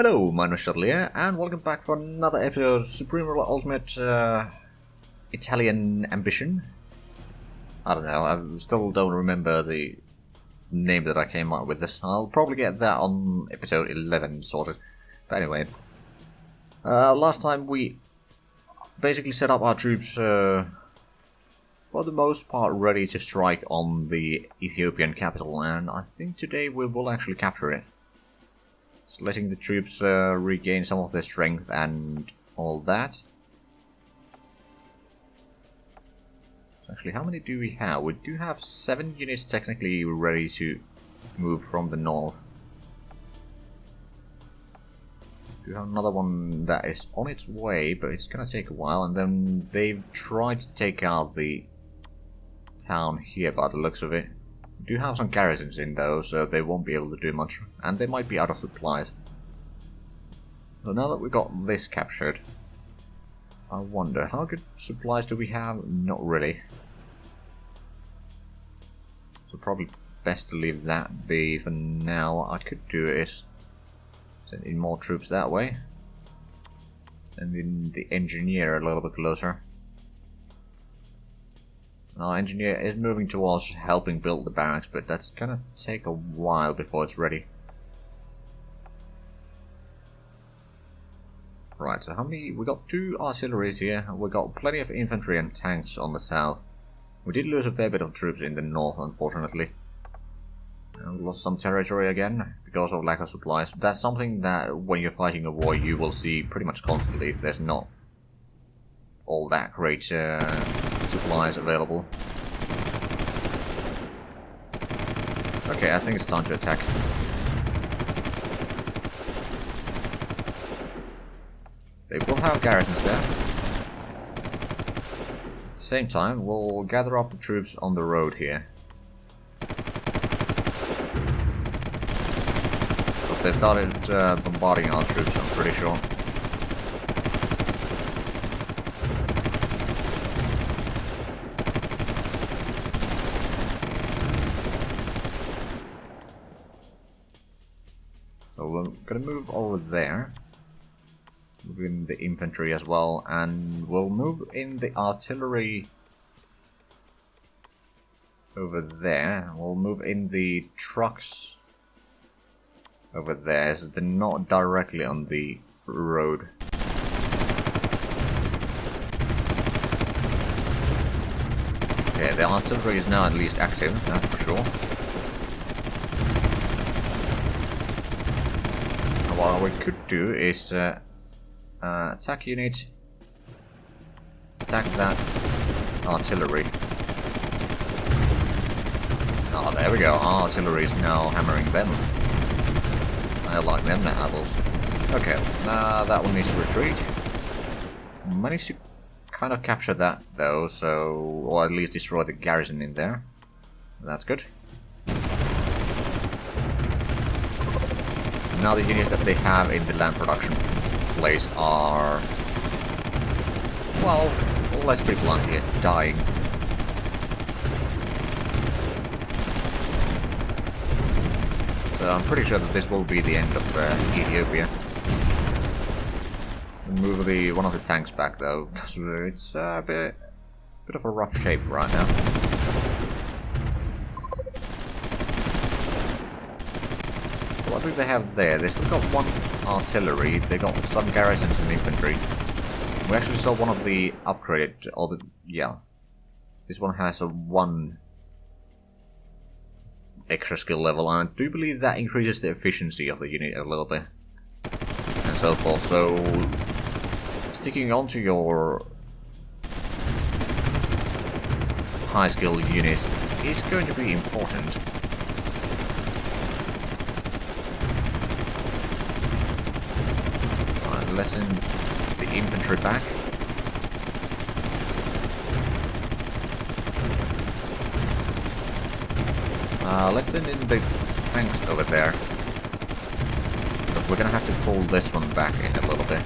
Hello, my name is Zhatelier, and welcome back for another episode of Supreme Ruler Ultimate Italian Ambition. I don't know, I still don't remember the name that I came up with this. I'll probably get that on episode 11 sorted. But anyway, last time we basically set up our troops for the most part ready to strike on the Ethiopian capital, and I think today we will actually capture it. Just letting the troops regain some of their strength and all that. Actually, how many do we have? We do have 7 units technically ready to move from the north. We do have another one that is on its way, but it's gonna take a while. And then they've tried to take out the town here by the looks of it. We do have some garrisons in though, so they won't be able to do much, and they might be out of supplies. So now that we got this captured, I wonder, how good supplies do we have? Not really. So probably best to leave that be for now. What I could do is send in more troops that way. Send in the engineer a little bit closer. Our engineer is moving towards helping build the barracks, but that's gonna take a while before it's ready. Right, so how many? We got 2 artilleries here. We got plenty of infantry and tanks on the south. We did lose a fair bit of troops in the north, unfortunately. And we lost some territory again because of lack of supplies. That's something that when you're fighting a war you will see pretty much constantly if there's not all that great supplies available. Okay, I think it's time to attack. They will have garrisons there. At the same time, we'll gather up the troops on the road here. Because they've started bombarding our troops, I'm pretty sure. So we're gonna move over there. Move in the infantry as well, and we'll move in the artillery over there. We'll move in the trucks over there, so they're not directly on the road. Okay, the artillery is now at least active, that's for sure. What we could do is attack unit, attack that artillery. Oh, there we go. Our artillery is now hammering them. I like them apples. Okay, that one needs to retreat. Managed to kind of capture that though, so, or at least destroy the garrison in there. That's good. Now the units that they have in the land production place are, well, let's be blunt here, dying. So I'm pretty sure that this will be the end of Ethiopia. We'll move one of the tanks back though, because it's a bit of a rough shape right now. What do they have there? They still got 1 artillery, they got some garrisons and infantry. We actually saw one of the upgraded, or the, yeah. This one has a 1 extra skill level, and I do believe that increases the efficiency of the unit a little bit. And so forth, so sticking onto your high skill units is going to be important. Let's send the infantry back. Let's send in the tanks over there. Because we're gonna have to pull this one back in a little bit.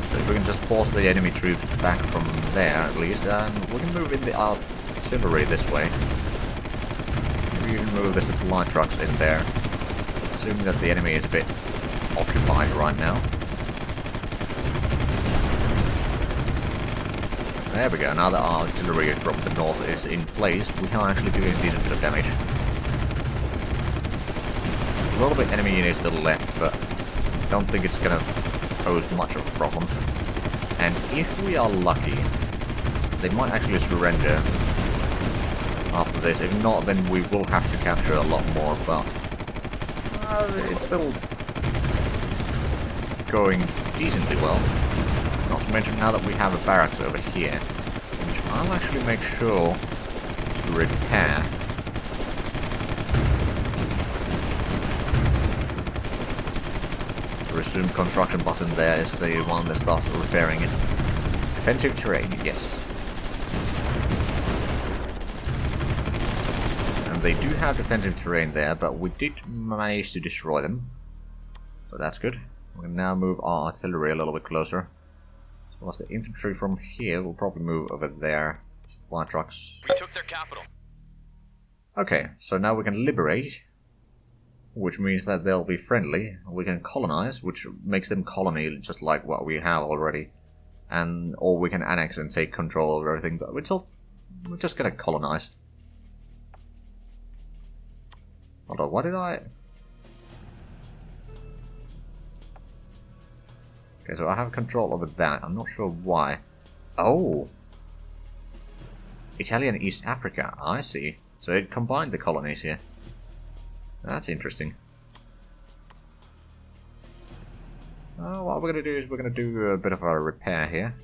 So if we can just force the enemy troops back from there at least, and we can move in the artillery this way. even move the supply trucks in there. Assuming that the enemy is a bit occupied right now. There we go, now that our artillery from the north is in place, we are actually doing a decent bit of damage. There's a little bit enemy units still left, but I don't think it's gonna pose much of a problem. And if we are lucky, they might actually surrender after this. If not, then we will have to capture a lot more, but it's still going decently well. Not to mention now that we have a barracks over here, which I'll actually make sure to repair. The resume construction button there is the one that starts repairing it. Defensive terrain, yes. And they do have defensive terrain there, but we did manage to destroy them. So that's good. We can now move our artillery a little bit closer. As well as the infantry from here will probably move over there. Supply trucks. We took their capital. Okay, so now we can liberate, which means that they'll be friendly. We can colonize, which makes them colony just like what we have already. And or we can annex and take control over everything, but we're just gonna colonize. Hold on, what did I... Okay, so I have control over that. I'm not sure why. Oh! Italian East Africa, I see. So it combined the colonies here. That's interesting. What we're going to do is we're going to do a bit of a repair here.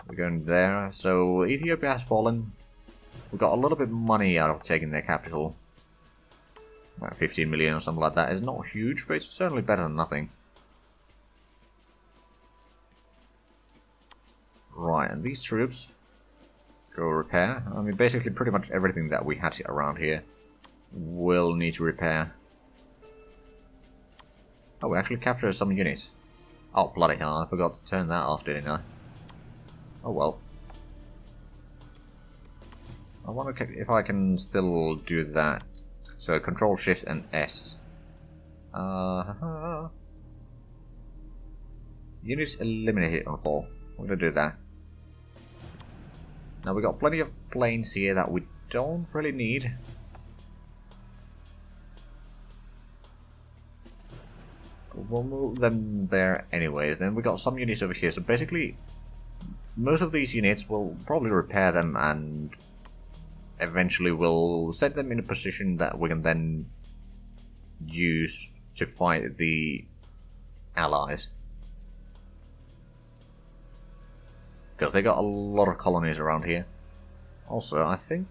We're going there. So Ethiopia has fallen. We got a little bit of money out of taking their capital. Like 15 million or something like that. It's not huge, but it's certainly better than nothing. Right, and these troops go repair. I mean, basically pretty much everything that we had around here will need to repair. Oh, we actually captured some units. Oh, bloody hell, I forgot to turn that off, didn't I? Oh well. I wonder if I can still do that. So, Control Shift and S. Units eliminated on 4. We're gonna do that. Now we got plenty of planes here that we don't really need. But we'll move them there anyways. Then we got some units over here. So basically, most of these units will probably repair them and eventually we'll set them in a position that we can then use to fight the allies. Because they got a lot of colonies around here. Also, I think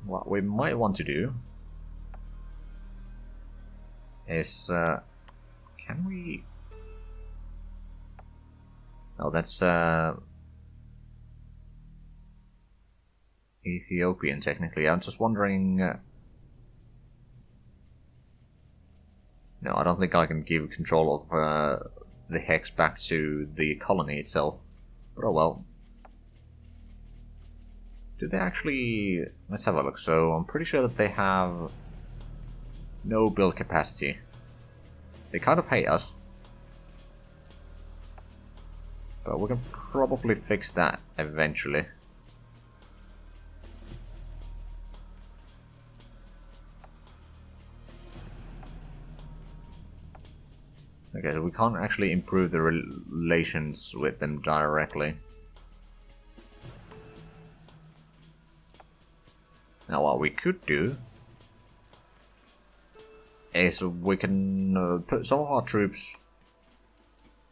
what we might want to do is, can we... Oh, that's Ethiopian technically. I'm just wondering... No, I don't think I can give control of the hex back to the colony itself. But oh well. Do they actually... Let's have a look. So I'm pretty sure that they have no build capacity. They kind of hate us. But we can probably fix that eventually. Okay, so we can't actually improve the relations with them directly. Now what we could do is we can put some of our troops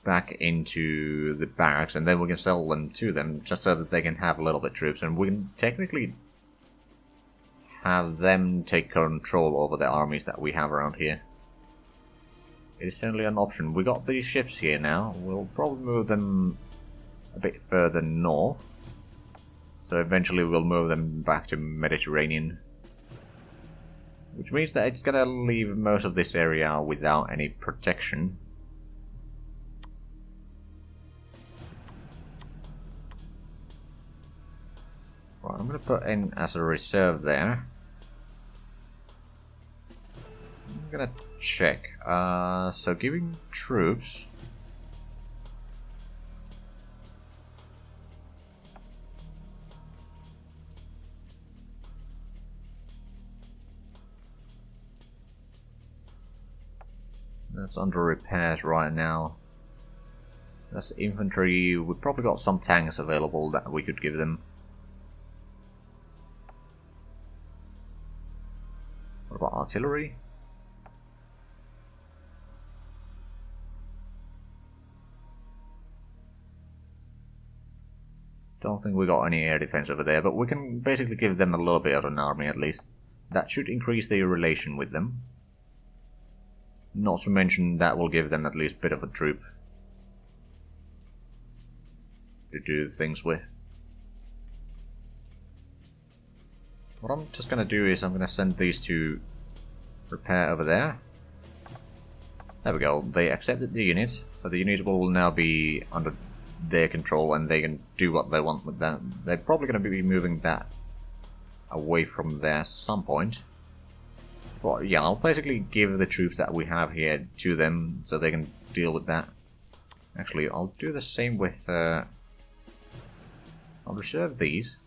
back into the barracks and then we can sell them to them just so that they can have a little bit of troops and we can technically have them take control over the armies that we have around here. It is certainly an option. We got these ships here now. We'll probably move them a bit further north. So eventually we'll move them back to Mediterranean. Which means that it's gonna leave most of this area without any protection. Right, I'm going to put in as a reserve there. I'm going to check. So giving troops... That's under repairs right now. That's infantry. We've probably got some tanks available that we could give them. What about artillery? Don't think we got any air defense over there, but we can basically give them a little bit of an army at least. That should increase their relation with them. Not to mention that will give them at least a bit of a troop to do things with. What I'm just going to do is I'm going to send these to repair over there. There we go, they accepted the unit, so the unit will now be under their control and they can do what they want with that. They're probably going to be moving that away from there at some point. But yeah, I'll basically give the troops that we have here to them so they can deal with that. Actually, I'll do the same with... I'll reserve these.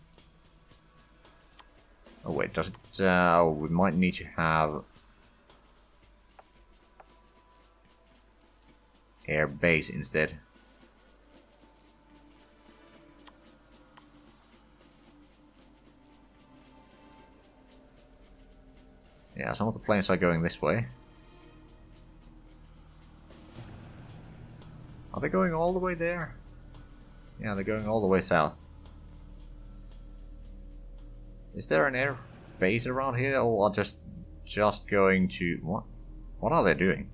Oh wait, does it... we might need to have... air base instead. Yeah, some of the planes are going this way. Are they going all the way there? Yeah, they're going all the way south. Is there an air base around here, or are just going to... What? What are they doing?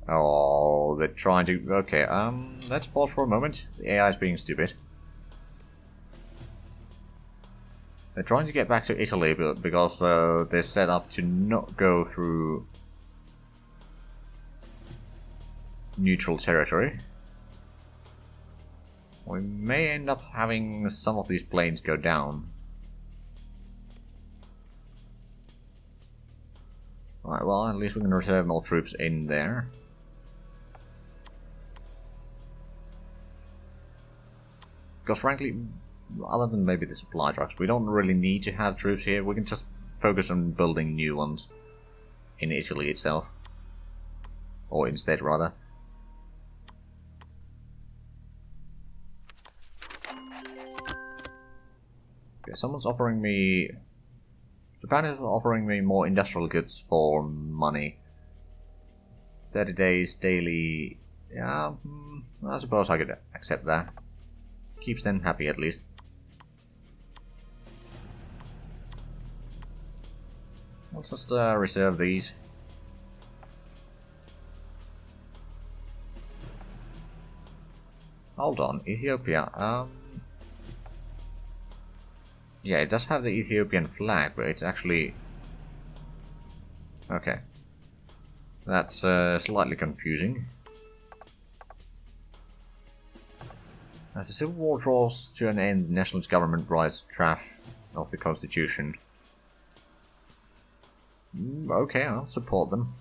Oh, they're trying to... Okay, let's pause for a moment. The AI is being stupid. They're trying to get back to Italy because they're set up to not go through neutral territory. We may end up having some of these planes go down. Right, well, at least we can reserve more troops in there. Because frankly, other than maybe the supply trucks, we don't really need to have troops here. We can just focus on building new ones in Italy itself. Or instead, rather. Okay, someone's offering me... Japan is offering me more industrial goods for money. 30 days daily... Yeah, I suppose I could accept that. Keeps them happy at least. Let's just reserve these. Hold on, Ethiopia. Yeah, it does have the Ethiopian flag, but it's actually... Okay. That's slightly confusing. As the civil war draws to an end, the nationalist government writes draft of the constitution. Okay, I'll support them.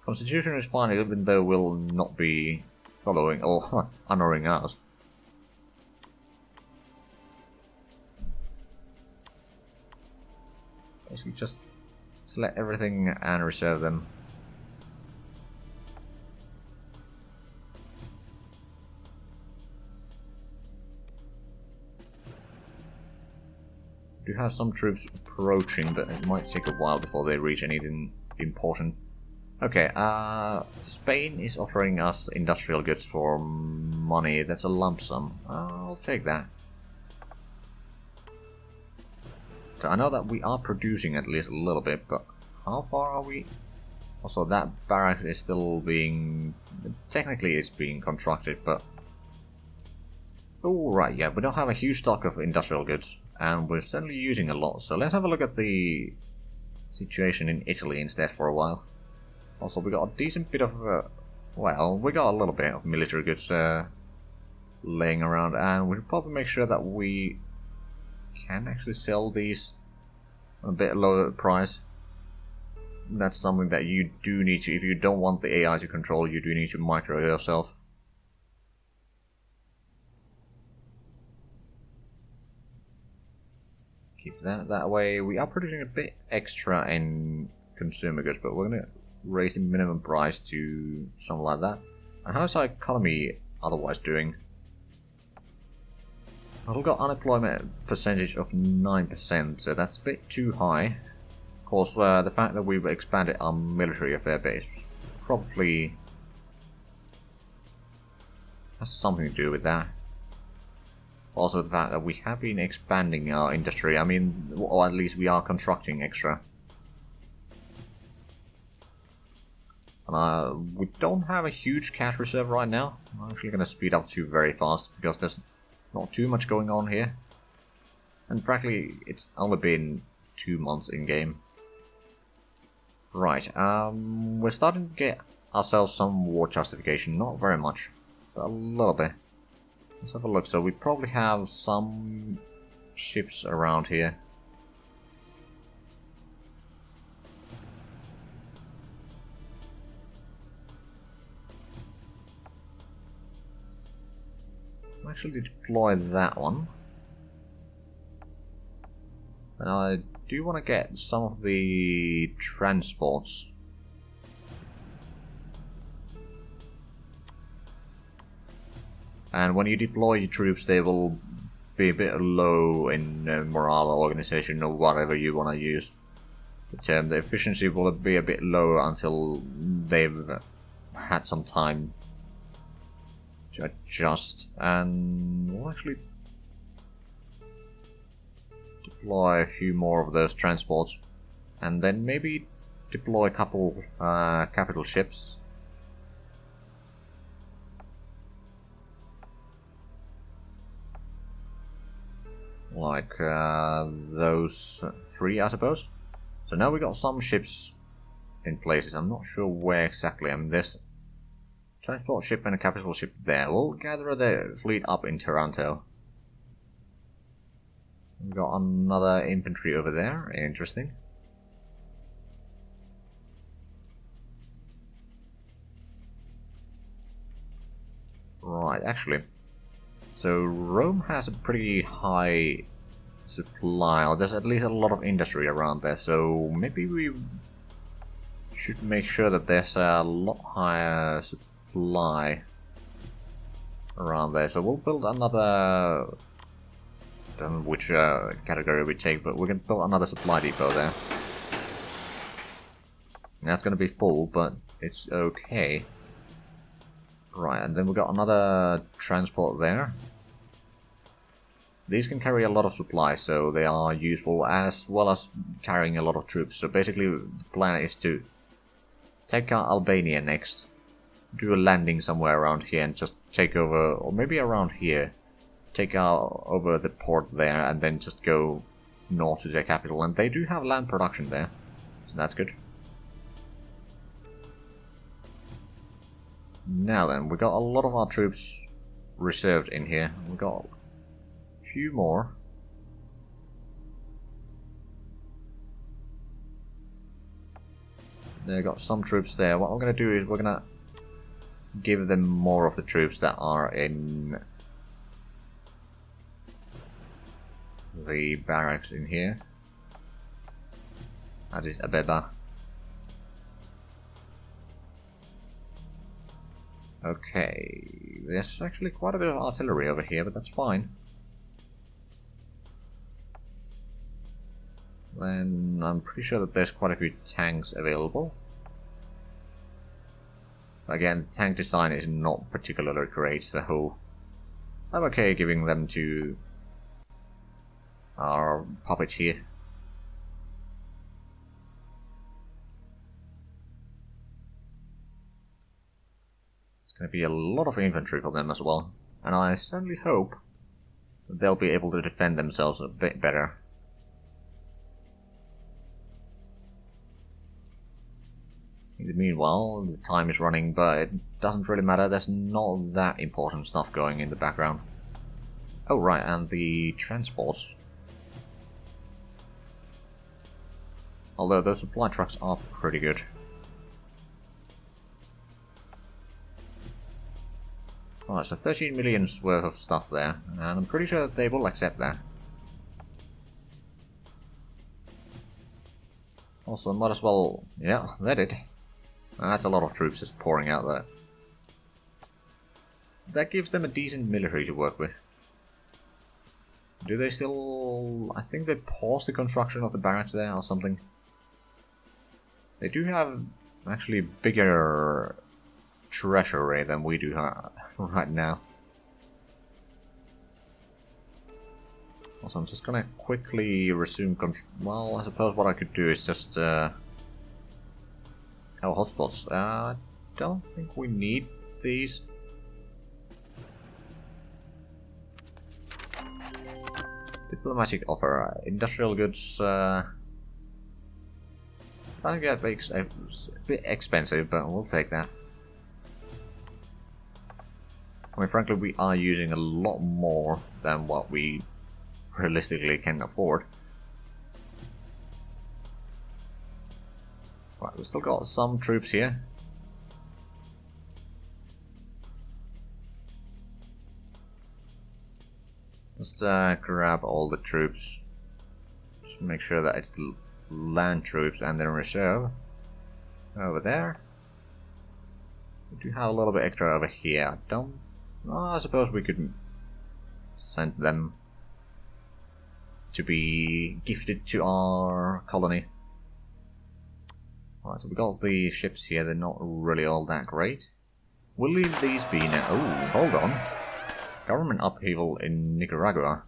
Constitution is fine, even though we'll not be following or honoring us. Basically just select everything and reserve them. We do have some troops approaching, but it might take a while before they reach anything important. Okay, Spain is offering us industrial goods for money. That's a lump sum. I'll take that. So I know that we are producing at least a little bit, but how far are we? Also, that barrack is still being... Technically it's being constructed, but... Oh, right, yeah, we don't have a huge stock of industrial goods, and we're certainly using a lot, so let's have a look at the situation in Italy instead for a while. Also, we got a decent bit of... well, we got a little bit of military goods laying around, and we'll probably make sure that we can actually sell these a bit lower price. That's something that you do need to, if you don't want the AI to control, you do need to micro yourself. Keep that way. We are producing a bit extra in consumer goods, but we're going to raise the minimum price to something like that. And how's our economy otherwise doing? We've got unemployment percentage of 9%, so that's a bit too high. Of course, the fact that we've expanded our military a fair bit probably has something to do with that. Also the fact that we have been expanding our industry, I mean, or at least we are constructing extra. And we don't have a huge cash reserve right now. I'm actually going to speed up to very fast, because there's not too much going on here. And frankly, it's only been 2 months in-game. Right, we're starting to get ourselves some war justification. Not very much, but a little bit. Let's have a look. So we probably have some ships around here. I'll actually deploy that one. And I do want to get some of the transports. And when you deploy your troops, they will be a bit low in morale or organization or whatever you want to use the term. The efficiency will be a bit lower until they've had some time to adjust. And we'll actually deploy a few more of those transports, and then maybe deploy a couple capital ships. Like those 3, I suppose. So now we got some ships in places. I'm not sure where exactly. I mean, there's transport ship and a capital ship there. We'll gather the fleet up in Toronto. We've got another infantry over there. Interesting. Right, actually. So Rome has a pretty high supply. There's at least a lot of industry around there. So maybe we should make sure that there's a lot higher supply around there. So we'll build another... I don't know which category we take, but we're going to build another supply depot there. That's going to be full, but it's okay. Right, and then we've got another transport there. These can carry a lot of supplies, so they are useful, as well as carrying a lot of troops. So basically, the plan is to take out Albania next, do a landing somewhere around here, and just take over, or maybe around here. Take out over the port there, and then just go north to their capital. And they do have land production there, so that's good. Now then, we got a lot of our troops reserved in here. We got a few more. They got some troops there. What I'm going to do is we're going to give them more of the troops that are in the barracks in here. Addis Abeba. Okay, there's actually quite a bit of artillery over here, but that's fine. Then I'm pretty sure that there's quite a few tanks available. Again, tank design is not particularly great, so I'm okay giving them to our puppet here. Going to be a lot of infantry for them as well, and I certainly hope that they'll be able to defend themselves a bit better. The meanwhile, the time is running, but it doesn't really matter. There's not that important stuff going in the background. Oh, right, and the transports. Although those supply trucks are pretty good. Alright, so 13 million's worth of stuff there, and I'm pretty sure that they will accept that. Also, might as well... yeah, they did. That's a lot of troops just pouring out there. That gives them a decent military to work with. Do they still... I think they paused the construction of the barracks there or something. They do have actually bigger treasury than we do right now. Also, I'm just gonna quickly resume control. Well, I suppose what I could do is just oh, hotspots. I don't think we need these. Diplomatic offer. Industrial goods. Starting to get a bit expensive, but we'll take that. I mean, frankly, we are using a lot more than what we realistically can afford. Right, we've still got some troops here. Let's grab all the troops. Just make sure that it's the land troops and then reserve. Over there. We do have a little bit extra over here. I suppose we could send them to be gifted to our colony. Alright, so we got the ships here. They're not really all that great. Will these be now? Oh, hold on. Government upheaval in Nicaragua.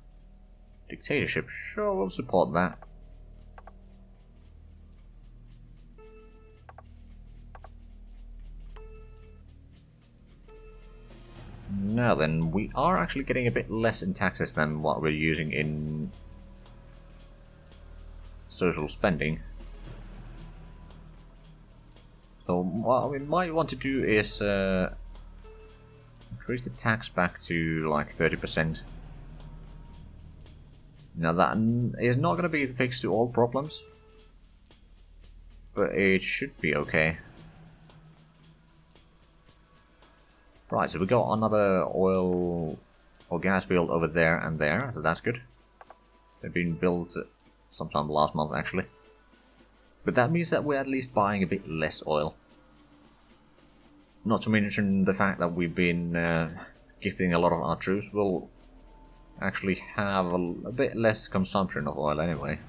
Dictatorship. Sure, we'll support that. Now then, we are actually getting a bit less in taxes than what we're using in social spending. So what we might want to do is increase the tax back to like 30%. Now that is not going to be the fix to all problems, but it should be okay. Right, so we got another oil or gas field over there and there, so that's good. They've been built sometime last month actually. But that means that we're at least buying a bit less oil. Not to mention the fact that we've been gifting a lot of our troops. We'll actually have a bit less consumption of oil anyway.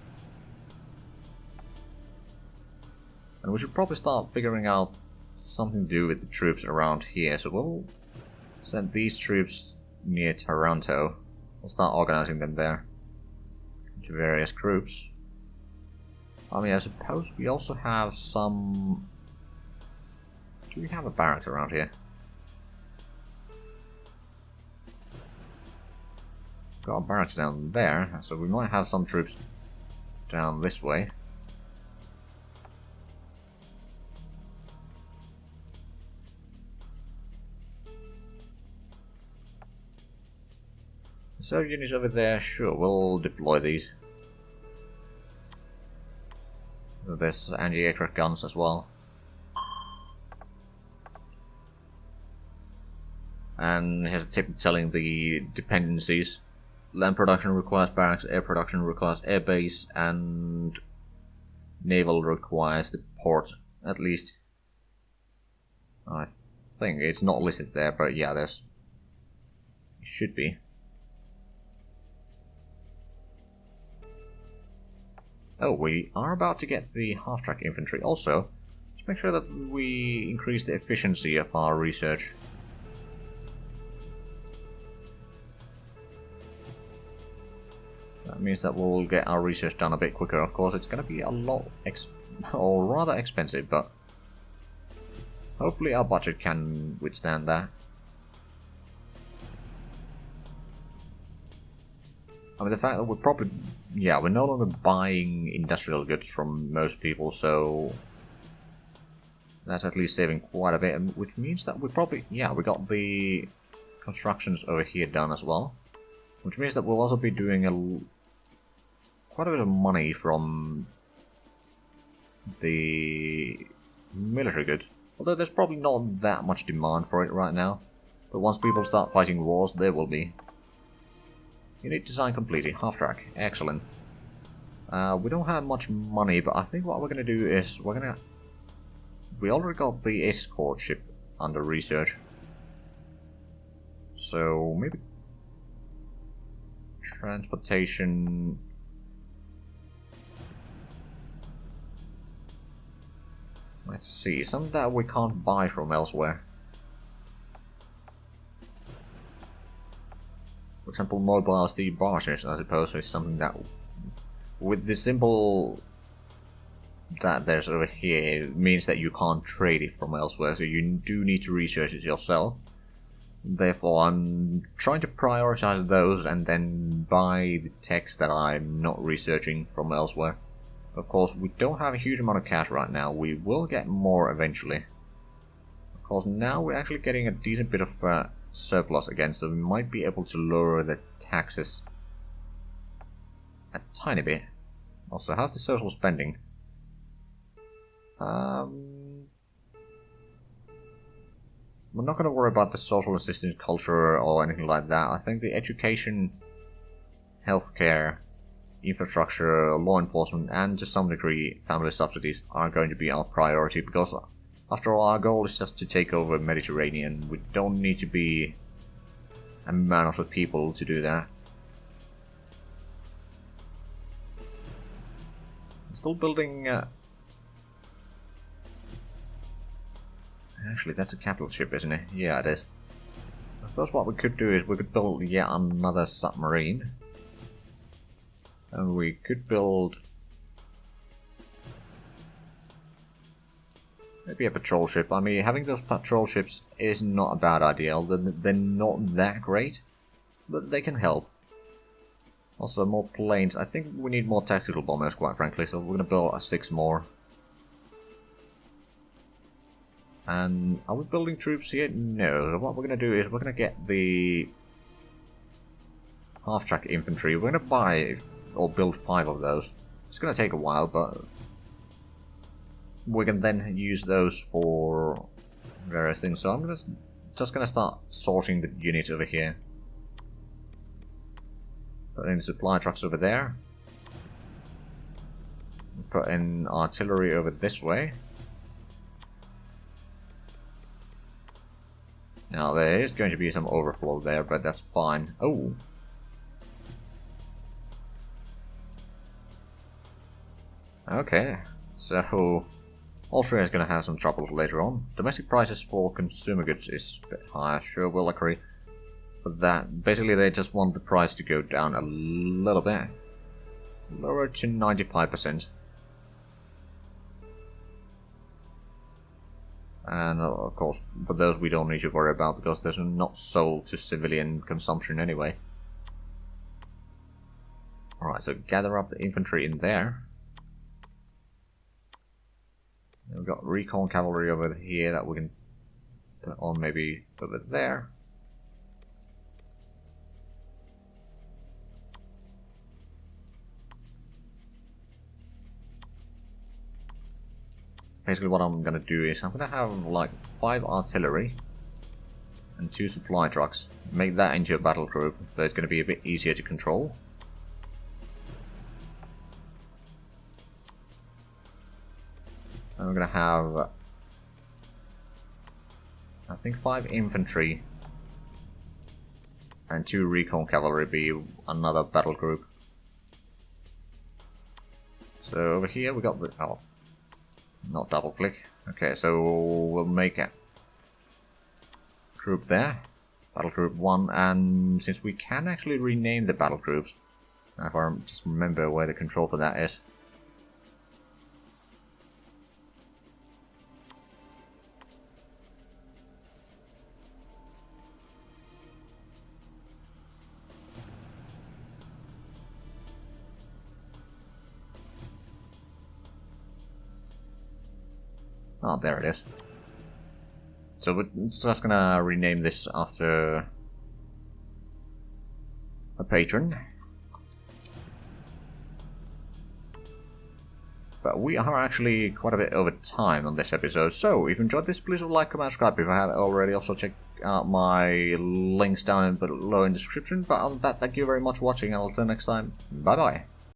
And we should probably start figuring out something to do with the troops around here, so we'll send these troops near Toronto. We'll start organizing them there into various groups. I mean, I suppose we also have some... Do we have a barracks around here? Got a barracks down there, so we might have some troops down this way. So units over there, sure, we'll deploy these. There's anti-aircraft guns as well. And here's a tip telling the dependencies. Land production requires barracks, air production requires air base, and naval requires the port, at least. I think it's not listed there, but yeah, there's... It should be. Oh, we are about to get the half-track infantry. Also, let's make sure that we increase the efficiency of our research. That means that we'll get our research done a bit quicker. Of course, it's going to be a lot or rather expensive, but hopefully our budget can withstand that. I mean, the fact that we're probably... Yeah, we're no longer buying industrial goods from most people, so... That's at least saving quite a bit, which means that we probably... Yeah, we got the constructions over here done as well. Which means that we'll also be doing quite a bit of money from the military goods. Although there's probably not that much demand for it right now. But once people start fighting wars, there will be. Unit design completed. Half-track. Excellent. We don't have much money, but I think what we're going to do is we already got the escort ship under research. So maybe transportation. Let's see, something that we can't buy from elsewhere. For example, mobile steel barges, I suppose, is something that, with the symbol that there's over here, it means that you can't trade it from elsewhere, so you do need to research it yourself. Therefore, I'm trying to prioritize those and then buy the text that I'm not researching from elsewhere. Of course, we don't have a huge amount of cash right now. We will get more eventually. Of course, now we're actually getting a decent bit of surplus again, so we might be able to lower the taxes a tiny bit. Also, how's the social spending? We're not going to worry about the social assistance culture or anything like that. I think the education, healthcare, infrastructure, law enforcement, and to some degree family subsidies are going to be our priority, because after all, our goal is just to take over Mediterranean. We don't need to be a man of the people to do that. I'm still building... Actually, that's a capital ship, isn't it? Yeah, it is. I suppose what we could do is we could build yet another submarine. And we could build maybe a patrol ship. I mean, having those patrol ships is not a bad idea. They're not that great, but they can help. Also, more planes. I think we need more tactical bombers, quite frankly, so we're going to build 6 more. And are we building troops here? No. So what we're going to do is we're going to get the half-track infantry. We're going to buy or build 5 of those. It's going to take a while, but we can then use those for various things. So I'm just going to start sorting the units over here. Put in supply trucks over there. Put in artillery over this way. Now there is going to be some overflow there, but that's fine. Oh! Okay, so Austria is going to have some trouble later on. Domestic prices for consumer goods is a bit higher, sure, we'll agree. But that, basically they just want the price to go down a little bit. Lower to 95%. And of course, for those we don't need to worry about, because they're not sold to civilian consumption anyway. Alright, so gather up the infantry in there. We've got recon cavalry over here that we can put on maybe over there. Basically what I'm going to do is I'm going to have like 5 artillery and 2 supply trucks. Make that into a battle group, so it's going to be a bit easier to control. And we're going to have, I think, 5 infantry and 2 recon cavalry be another battle group. So over here we got the... oh, not double click. Okay, so we'll make a group there. Battle group 1, and since we can actually rename the battle groups, if I just remember where the control for that is. Oh, there it is. So we're just gonna rename this after a patron. But we are actually quite a bit over time on this episode, so if you enjoyed this, please like, comment, subscribe if you haven't already. Also check out my links down below in the description. But other than that, thank you very much for watching, and I'll see you next time. Bye bye.